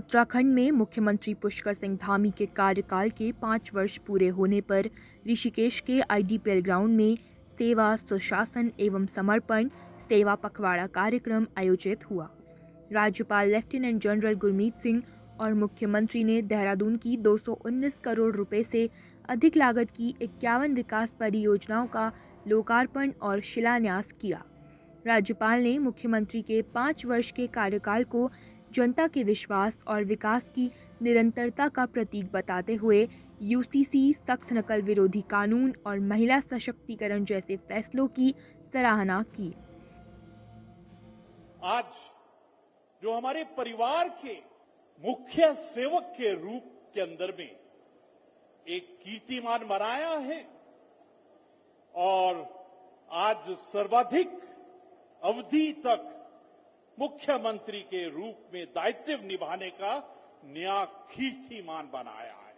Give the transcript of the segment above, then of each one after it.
उत्तराखंड में मुख्यमंत्री पुष्कर सिंह धामी के कार्यकाल के 5 वर्ष पूरे होने पर ऋषिकेश के IDPL ग्राउंड में सेवा, सुशासन एवं समर्पण सेवा पखवाड़ा कार्यक्रम आयोजित हुआ। राज्यपाल लेफ्टिनेंट जनरल गुरमीत सिंह और मुख्यमंत्री ने देहरादून की 219 करोड़ रुपए से अधिक लागत की 51 विकास परियोजनाओं का लोकार्पण और शिलान्यास किया। राज्यपाल ने मुख्यमंत्री के 5 वर्ष के कार्यकाल को जनता के विश्वास और विकास की निरंतरता का प्रतीक बताते हुए UCC, सख्त नकल विरोधी कानून और महिला सशक्तिकरण जैसे फैसलों की सराहना की। आज जो हमारे परिवार के मुख्य सेवक के रूप के अंदर में एक कीर्तिमान बनाया है और आज सर्वाधिक अवधि तक मुख्यमंत्री के रूप में दायित्व निभाने का नया कीर्तिमान बनाया है।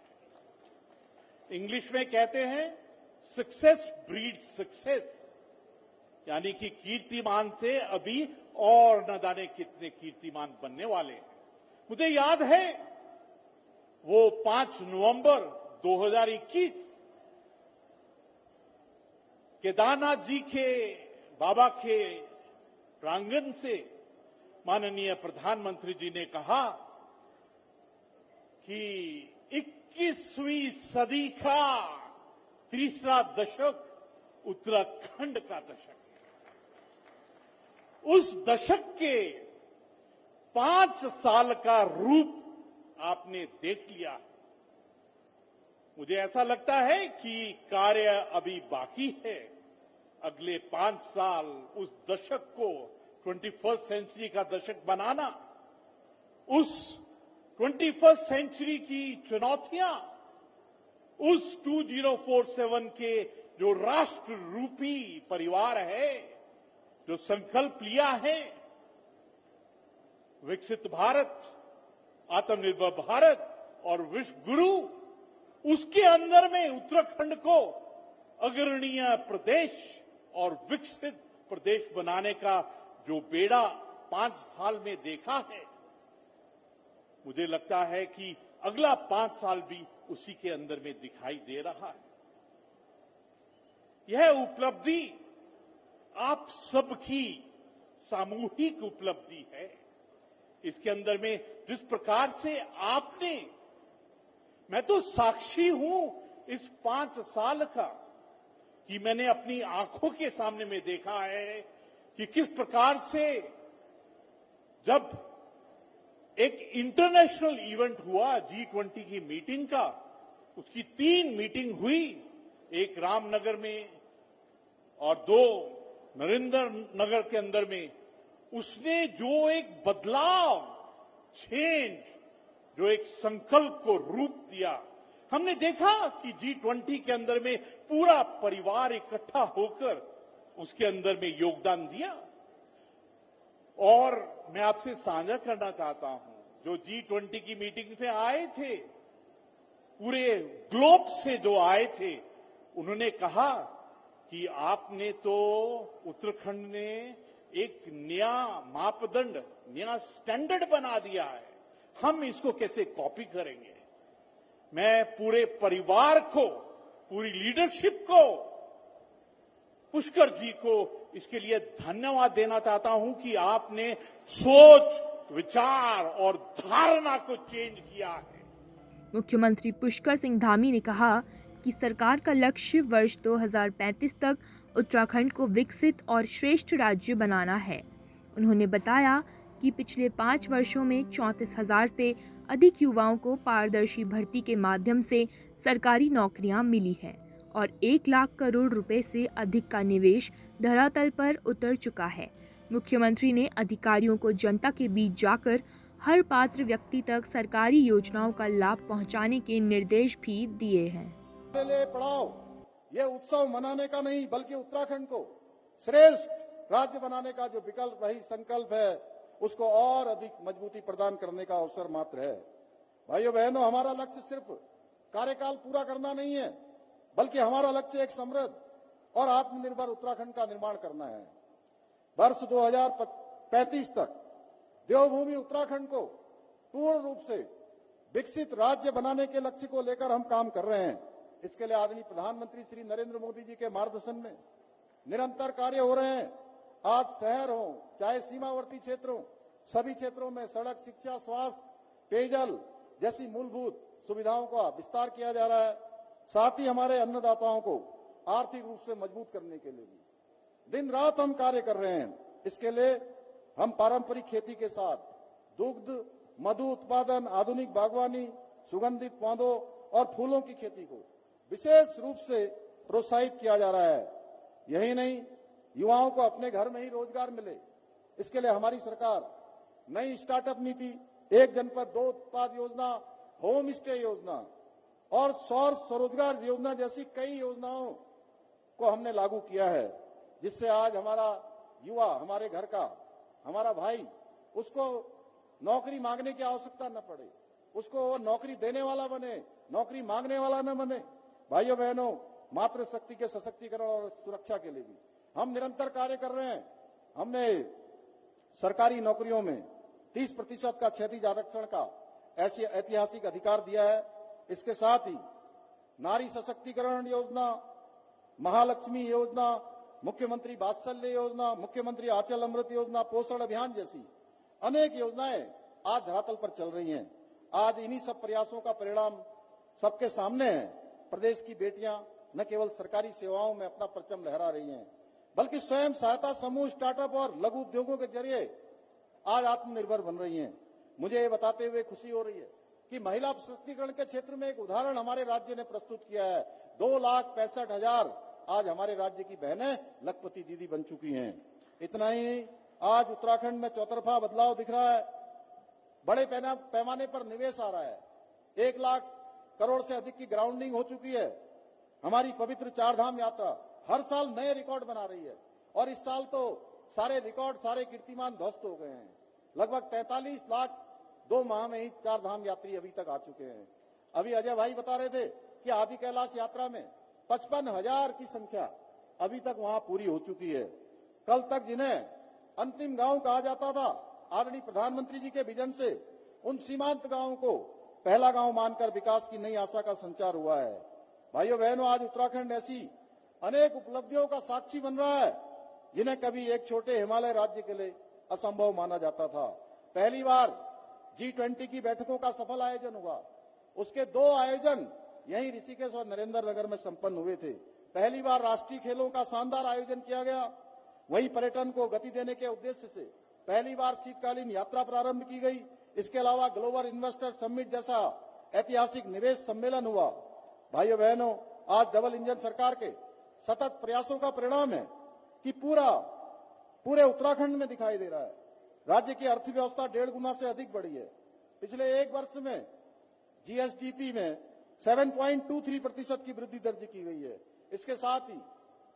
इंग्लिश में कहते हैं सक्सेस ब्रीड सक्सेस, यानी कि कीर्तिमान से अभी और न जाने कितने कीर्तिमान बनने वाले हैं। मुझे याद है वो 5 नवंबर 2021 केदारनाथ जी के बाबा के प्रांगण से माननीय प्रधानमंत्री जी ने कहा कि 21वीं सदी का तीसरा दशक उत्तराखंड का दशक है। उस दशक के 5 साल का रूप आपने देख लिया। मुझे ऐसा लगता है कि कार्य अभी बाकी है। अगले 5 साल उस दशक को 21st सेंचुरी का दशक बनाना, उस 21st सेंचुरी की चुनौतियां, उस 2047 के जो राष्ट्र रूपी परिवार है, जो संकल्प लिया है, विकसित भारत, आत्मनिर्भर भारत और विश्व गुरु, उसके अंदर में उत्तराखंड को अग्रणीय प्रदेश और विकसित प्रदेश बनाने का जो बेड़ा 5 साल में देखा है, मुझे लगता है कि अगला 5 साल भी उसी के अंदर में दिखाई दे रहा है। यह उपलब्धि आप सबकी सामूहिक उपलब्धि है। इसके अंदर में जिस प्रकार से आपने, मैं तो साक्षी हूं इस 5 साल का, कि मैंने अपनी आंखों के सामने में देखा है कि किस प्रकार से जब एक इंटरनेशनल इवेंट हुआ G20 की मीटिंग का, उसकी 3 मीटिंग हुई, एक रामनगर में और 2 नरेंद्र नगर के अंदर में, उसने जो एक बदलाव, चेंज, जो एक संकल्प को रूप दिया, हमने देखा कि G20 के अंदर में पूरा परिवार इकट्ठा होकर उसके अंदर में योगदान दिया। और मैं आपसे साझा करना चाहता हूं, जो G20 की मीटिंग पे आए थे, पूरे ग्लोब से जो आए थे, उन्होंने कहा कि आपने तो, उत्तराखंड ने एक नया मापदंड, नया स्टैंडर्ड बना दिया है, हम इसको कैसे कॉपी करेंगे। मैं पूरे परिवार को, पूरी लीडरशिप को, पुष्कर जी को इसके लिए धन्यवाद देना चाहता हूं कि आपने सोच, विचार और धारणा को चेंज किया है। मुख्यमंत्री पुष्कर सिंह धामी ने कहा कि सरकार का लक्ष्य वर्ष 2035 तक उत्तराखंड को विकसित और श्रेष्ठ राज्य बनाना है। उन्होंने बताया कि पिछले 5 वर्षों में 34,000 से अधिक युवाओं को पारदर्शी भर्ती के माध्यम से सरकारी नौकरियां मिली हैं और 1 लाख करोड़ रुपए से अधिक का निवेश धरातल पर उतर चुका है। मुख्यमंत्री ने अधिकारियों को जनता के बीच जाकर हर पात्र व्यक्ति तक सरकारी योजनाओं का लाभ पहुंचाने के निर्देश भी दिए हैं। पढ़ाओ, ये उत्सव मनाने का नहीं, बल्कि उत्तराखंड को श्रेष्ठ राज्य बनाने का जो विकल्प रही संकल्प है, उसको और अधिक मजबूती प्रदान करने का अवसर मात्र है। भाइयों बहनों, हमारा लक्ष्य सिर्फ कार्यकाल पूरा करना नहीं है, बल्कि हमारा लक्ष्य एक समृद्ध और आत्मनिर्भर उत्तराखंड का निर्माण करना है। वर्ष 2035 तक देवभूमि उत्तराखंड को पूर्ण रूप से विकसित राज्य बनाने के लक्ष्य को लेकर हम काम कर रहे हैं। इसके लिए आदरणीय प्रधानमंत्री श्री नरेंद्र मोदी जी के मार्गदर्शन में निरंतर कार्य हो रहे हैं। आज शहर हो चाहे सीमावर्ती क्षेत्र हो, सभी क्षेत्रों में सड़क, शिक्षा, स्वास्थ्य, पेयजल जैसी मूलभूत सुविधाओं का विस्तार किया जा रहा है। साथ ही हमारे अन्नदाताओं को आर्थिक रूप से मजबूत करने के लिए भी दिन रात हम कार्य कर रहे हैं। इसके लिए हम पारंपरिक खेती के साथ दुग्ध, मधु उत्पादन, आधुनिक बागवानी, सुगंधित पौधों और फूलों की खेती को विशेष रूप से प्रोत्साहित किया जा रहा है। यही नहीं, युवाओं को अपने घर में ही रोजगार मिले, इसके लिए हमारी सरकार नई स्टार्टअप नीति, एक जनपद दो उत्पाद योजना, होम स्टे योजना और सौर स्वरोजगार योजना जैसी कई योजनाओं को हमने लागू किया है, जिससे आज हमारा युवा, हमारे घर का हमारा भाई, उसको नौकरी मांगने की आवश्यकता न पड़े, उसको वो नौकरी देने वाला बने, नौकरी मांगने वाला न बने। भाइयों बहनों, मातृशक्ति के सशक्तिकरण और सुरक्षा के लिए भी हम निरंतर कार्य कर रहे हैं। हमने सरकारी नौकरियों में 30% का क्षैतिज आरक्षण का ऐसी ऐतिहासिक अधिकार दिया है। इसके साथ ही नारी सशक्तिकरण योजना, महालक्ष्मी योजना, मुख्यमंत्री वात्सल्य योजना, मुख्यमंत्री आंचल अमृत योजना, पोषण अभियान जैसी अनेक योजनाएं आज धरातल पर चल रही हैं। आज इन्हीं सब प्रयासों का परिणाम सबके सामने है। प्रदेश की बेटियां न केवल सरकारी सेवाओं में अपना परचम लहरा रही हैं, बल्कि स्वयं सहायता समूह, स्टार्टअप और लघु उद्योगों के जरिए आज आत्मनिर्भर बन रही हैं। मुझे ये बताते हुए खुशी हो रही है कि महिला सशक्तिकरण के क्षेत्र में एक उदाहरण हमारे राज्य ने प्रस्तुत किया है। 2,65,000 आज हमारे राज्य की बहनें लखपति दीदी बन चुकी हैं। इतना ही, आज उत्तराखंड में चौतरफा बदलाव दिख रहा है। बड़े पैमाने पर निवेश आ रहा है। 1 लाख करोड़ से अधिक की ग्राउंडिंग हो चुकी है। हमारी पवित्र चारधाम यात्रा हर साल नए रिकॉर्ड बना रही है और इस साल तो सारे रिकॉर्ड, सारे कीर्तिमान ध्वस्त हो गए हैं। लगभग 43 लाख 2 माह में ही चारधाम यात्री अभी तक आ चुके हैं। अभी अजय भाई बता रहे थे कि आदि कैलाश यात्रा में 55,000 की संख्या अभी तक वहां पूरी हो चुकी है। कल तक जिन्हें अंतिम गांव कहा जाता था, आदरणीय प्रधानमंत्री जी के विजन से उन सीमांत गांवों को पहला गांव मानकर विकास की नई आशा का संचार हुआ है। भाइयों बहनों, आज उत्तराखंड ऐसी अनेक उपलब्धियों का साक्षी बन रहा है जिन्हें कभी एक छोटे हिमालय राज्य के लिए असंभव माना जाता था। पहली बार G20 की बैठकों का सफल आयोजन हुआ। उसके 2 आयोजन यहीं ऋषिकेश और नरेंद्रनगर में संपन्न हुए थे। पहली बार राष्ट्रीय खेलों का शानदार आयोजन किया गया। वहीं पर्यटन को गति देने के उद्देश्य से पहली बार शीतकालीन यात्रा प्रारंभ की गई। इसके अलावा ग्लोबल इन्वेस्टर समिट जैसा ऐतिहासिक निवेश सम्मेलन हुआ। भाइयों बहनों, आज डबल इंजन सरकार के सतत प्रयासों का परिणाम है कि पूरे उत्तराखंड में दिखाई दे रहा है। राज्य की अर्थव्यवस्था 1.5 गुना से अधिक बढ़ी है। पिछले 1 वर्ष में जीएसडीपी में 7.23% की वृद्धि दर्ज की गई है। इसके साथ ही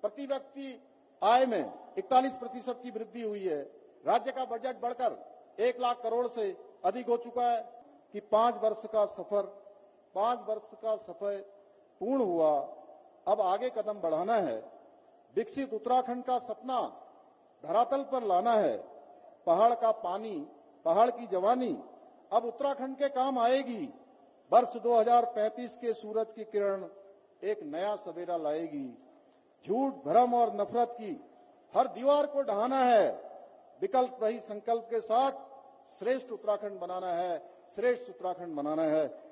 प्रति व्यक्ति आय में 41% की वृद्धि हुई है। राज्य का बजट बढ़कर 1 लाख करोड़ से अधिक हो चुका है कि 5 वर्ष का सफर पूर्ण हुआ। अब आगे कदम बढ़ाना है। विकसित उत्तराखंड का सपना धरातल पर लाना है। पहाड़ का पानी, पहाड़ की जवानी अब उत्तराखंड के काम आएगी। वर्ष 2035 के सूरज की किरण एक नया सवेरा लाएगी। झूठ, भ्रम और नफरत की हर दीवार को ढहाना है। विकल्प रहित संकल्प के साथ श्रेष्ठ उत्तराखंड बनाना है, श्रेष्ठ उत्तराखंड बनाना है।